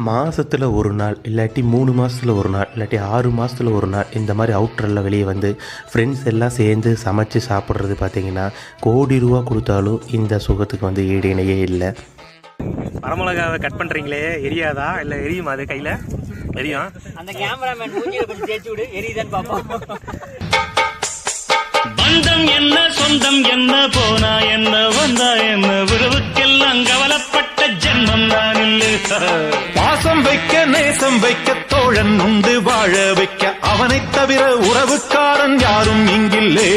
மாதத்தில் ஒரு நாள் இல்லாட்டி 3 மாதத்தில் ஒரு நாள் இல்லாட்டி 6 மாதத்தில் ஒரு நாள் இந்த மாதிரி அவுட்டரில் வெளியே வந்து ஃப்ரெண்ட்ஸ் எல்லாம் சேர்ந்து சமைச்சு சாப்பிட்றது பார்த்திங்கன்னா கோடி ரூபா கொடுத்தாலும் இந்த சுகத்துக்கு வந்து ஈடு இணையே இல்லை. வரமிளகாவை கட் பண்ணுறீங்களே எரியாதா இல்லை எரியுமா அது கையில் எரியும்? அந்த கேமராமேன் மூஞ்சில கொஞ்சம் தேய்ச்சி விடு எரியுதான்னு பார்ப்போம். பந்தம் என்ன சொந்தம் என்ன போனா என்ன வந்தா என்ன உறவுக்கெல்லாம் கவலைப்பட்ட ஜென்மம் தான் இல்லை. பாசம் வைக்க நேசம் வைக்க தோழன் உண்டு வாழ வைக்க அவனைத் தவிர உறவுக்காரன் யாரும் இங்கில்லே.